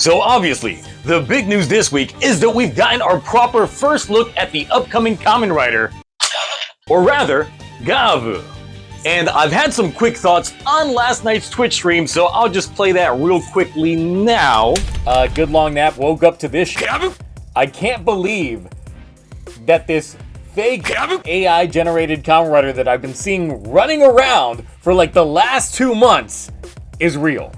So obviously, the big news this week is that we've gotten our proper first look at the upcoming Kamen Rider, or rather, Gavv. And I've had some quick thoughts on last night's Twitch stream, so I'll just play that real quickly now. Good long nap, woke up to this shit. I can't believe that this fake AI-generated Kamen Rider that I've been seeing running around for like the last 2 months is real.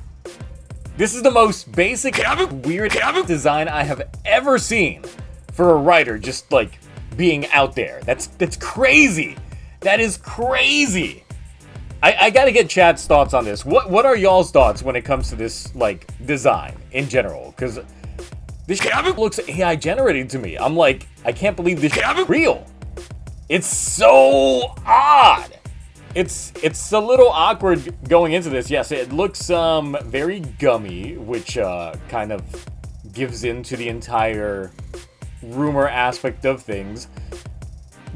This is the most basic, weird design I have ever seen for a rider just like being out there. That's crazy. That is crazy. I gotta get Chad's thoughts on this. What are y'all's thoughts when it comes to this like design in general? Because this looks AI generated to me. I'm like, I can't believe this is real. It's so odd. It's a little awkward going into this. Yes, it looks very gummy, which kind of gives into the entire rumor aspect of things.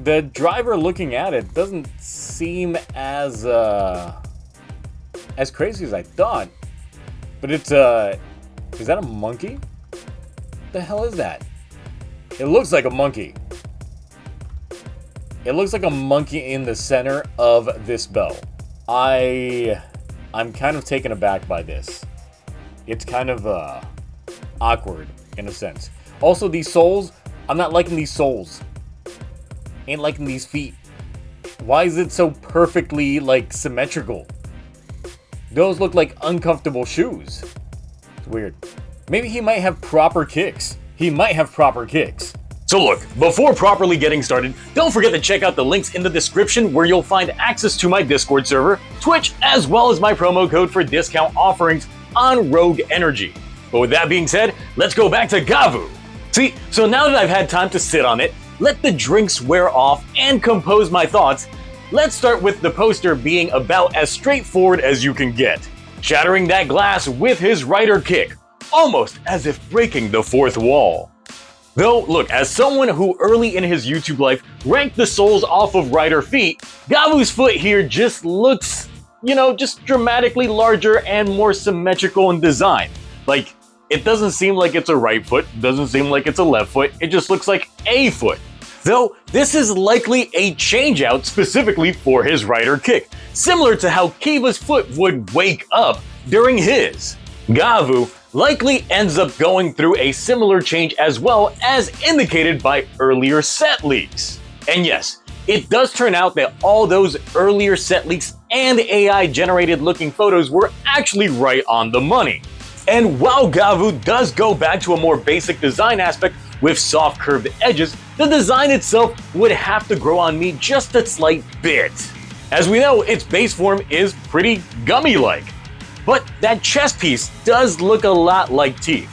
The driver looking at it doesn't seem as crazy as I thought. But it's is that a monkey? What the hell is that? It looks like a monkey. It looks like a monkey in the center of this bell. I'm kind of taken aback by this. It's kind of awkward in a sense. Also, these soles, I'm not liking these soles. Ain't liking these feet. Why is it so perfectly like symmetrical? Those look like uncomfortable shoes. It's weird. Maybe he might have proper kicks. He might have proper kicks. So look, before properly getting started, don't forget to check out the links in the description where you'll find access to my Discord server, Twitch, as well as my promo code for discount offerings on Rogue Energy. But with that being said, let's go back to Gavv. See, so now that I've had time to sit on it, let the drinks wear off, and compose my thoughts, let's start with the poster being about as straightforward as you can get. Shattering that glass with his rider kick, almost as if breaking the fourth wall. Though, look, as someone who early in his YouTube life ranked the soles off of rider feet, Gavv's foot here just looks, just dramatically larger and more symmetrical in design. Like, it doesn't seem like it's a right foot, doesn't seem like it's a left foot, it just looks like a foot. Though, this is likely a change-out specifically for his rider kick, similar to how Kiva's foot would wake up during his. Gavv likely ends up going through a similar change as well, as indicated by earlier set leaks. And yes, it does turn out that all those earlier set leaks and AI-generated looking photos were actually right on the money. And while Gavv does go back to a more basic design aspect with soft curved edges, the design itself would have to grow on me just a slight bit. As we know, its base form is pretty gummy-like. But that chest piece does look a lot like teeth.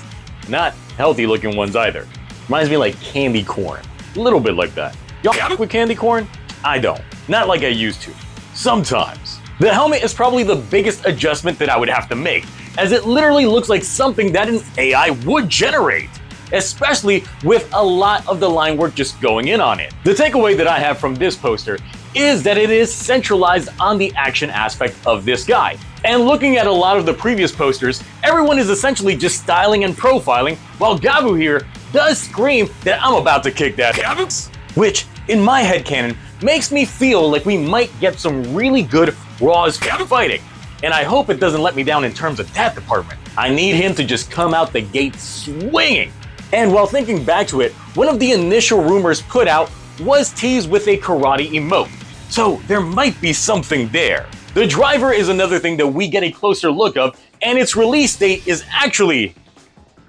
Not healthy looking ones either. Reminds me like candy corn. A little bit like that. Y'all fuck with candy corn? I don't. Not like I used to. Sometimes. The helmet is probably the biggest adjustment that I would have to make, as it literally looks like something that an AI would generate. Especially with a lot of the line work just going in on it. The takeaway that I have from this poster is that it is centralized on the action aspect of this guy. And looking at a lot of the previous posters, everyone is essentially just styling and profiling, while Gavv here does scream that I'm about to kick that ass. Which, in my headcanon, makes me feel like we might get some really good raw fighting. And I hope it doesn't let me down in terms of that department. I need him to just come out the gate swinging. And while thinking back to it, one of the initial rumors put out was teased with a karate emote. So there might be something there. The driver is another thing that we get a closer look of, and its release date is actually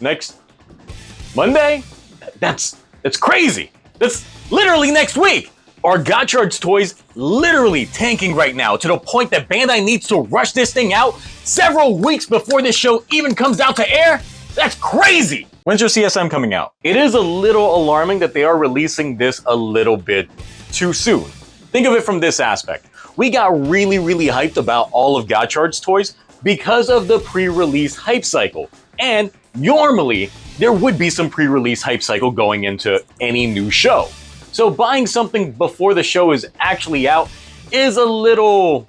next Monday? That's crazy. That's literally next week. Are Gotchard's toys literally tanking right now to the point that Bandai needs to rush this thing out several weeks before this show even comes out to air? That's crazy! When's your CSM coming out? It is a little alarming that they are releasing this a little bit too soon. Think of it from this aspect. We got really hyped about all of Gotchard's toys because of the pre-release hype cycle. And normally, there would be some pre-release hype cycle going into any new show. So buying something before the show is actually out is a little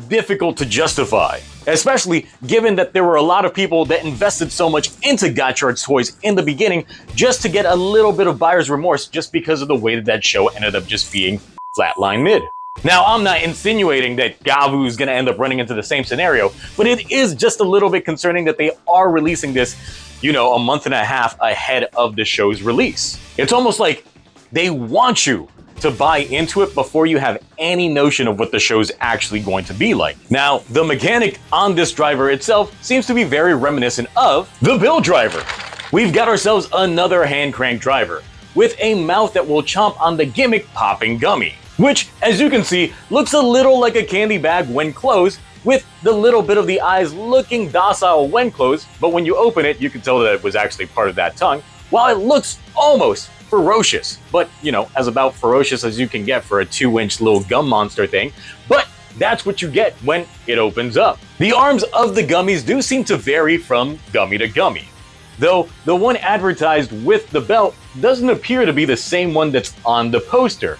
difficult to justify. especially given that there were a lot of people that invested so much into Gotchard's toys in the beginning just to get a little bit of buyer's remorse just because of the way that show ended up just being flatline mid. Now, I'm not insinuating that Gavv is going to end up running into the same scenario, but it is just a little bit concerning that they are releasing this, a month and a half ahead of the show's release. It's almost like they want you to buy into it before you have any notion of what the show's actually going to be like. Now, the mechanic on this driver itself seems to be very reminiscent of the Bill driver. We've got ourselves another hand crank driver with a mouth that will chomp on the gimmick popping gummy, which, as you can see, looks a little like a candy bag when closed, with the little bit of the eyes looking docile when closed, but when you open it, you can tell that it was actually part of that tongue, while it looks almost ferocious, but as about ferocious as you can get for a 2-inch little gum monster thing. But that's what you get when it opens up. The arms of the gummies do seem to vary from gummy to gummy, though the one advertised with the belt doesn't appear to be the same one that's on the poster.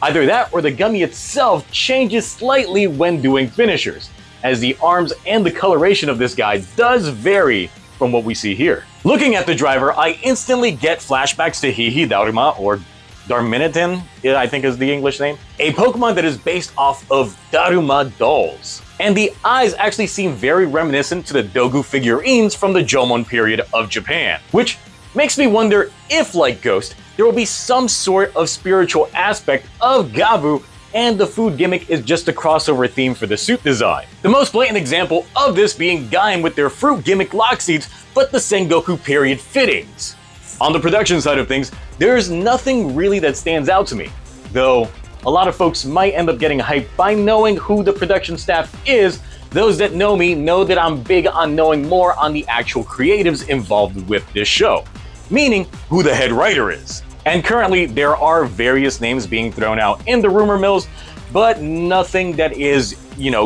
Either that or the gummy itself changes slightly when doing finishers, as the arms and the coloration of this guy does vary from what we see here. Looking at the driver, I instantly get flashbacks to Hihi Daruma, or Darmanitan, I think is the English name, a Pokemon that is based off of Daruma dolls. And the eyes actually seem very reminiscent to the Dogu figurines from the Jomon period of Japan, which makes me wonder if, like Ghost, there will be some sort of spiritual aspect of Gavv, and the food gimmick is just a crossover theme for the suit design. The most blatant example of this being Gaim with their fruit gimmick lock seeds, but the Sengoku period fittings. On the production side of things, there's nothing really that stands out to me, though a lot of folks might end up getting hyped by knowing who the production staff is. Those that know me know that I'm big on knowing more on the actual creatives involved with this show, meaning who the head writer is. And currently, there are various names being thrown out in the rumor mills, but nothing that is,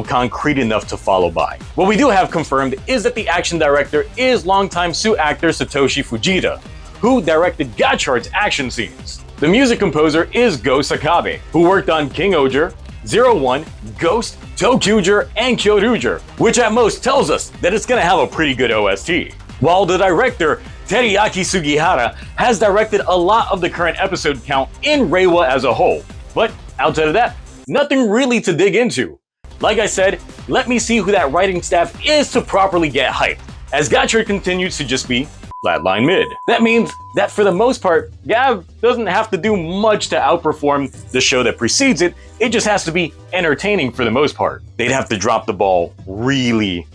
concrete enough to follow by. What we do have confirmed is that the action director is longtime suit actor Satoshi Fujita, who directed Gotchard's action scenes. The music composer is Go Sakabe, who worked on King Oger, 01, Ghost, Tokyuger, and Kyoryuger, which at most tells us that it's gonna have a pretty good OST. While the director, Teriyaki Sugihara, has directed a lot of the current episode count in Reiwa as a whole. But outside of that, nothing really to dig into. Like I said, let me see who that writing staff is to properly get hyped, as Gotchard continues to just be flatline mid. That means that for the most part, Gavv doesn't have to do much to outperform the show that precedes it. It just has to be entertaining for the most part. They'd have to drop the ball really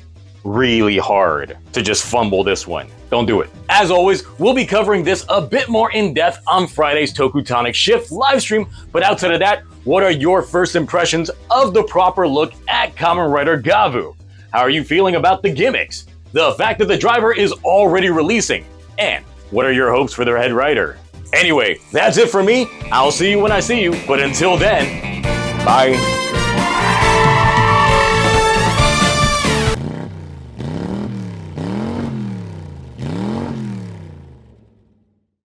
hard to just fumble this one. Don't do it. As always, we'll be covering this a bit more in depth on Friday's Tokutonic Shift livestream, but outside of that, what are your first impressions of the proper look at Kamen Rider Gavv? How are you feeling about the gimmicks? The fact that the driver is already releasing? And what are your hopes for their head writer? Anyway, that's it for me. I'll see you when I see you, but until then, bye.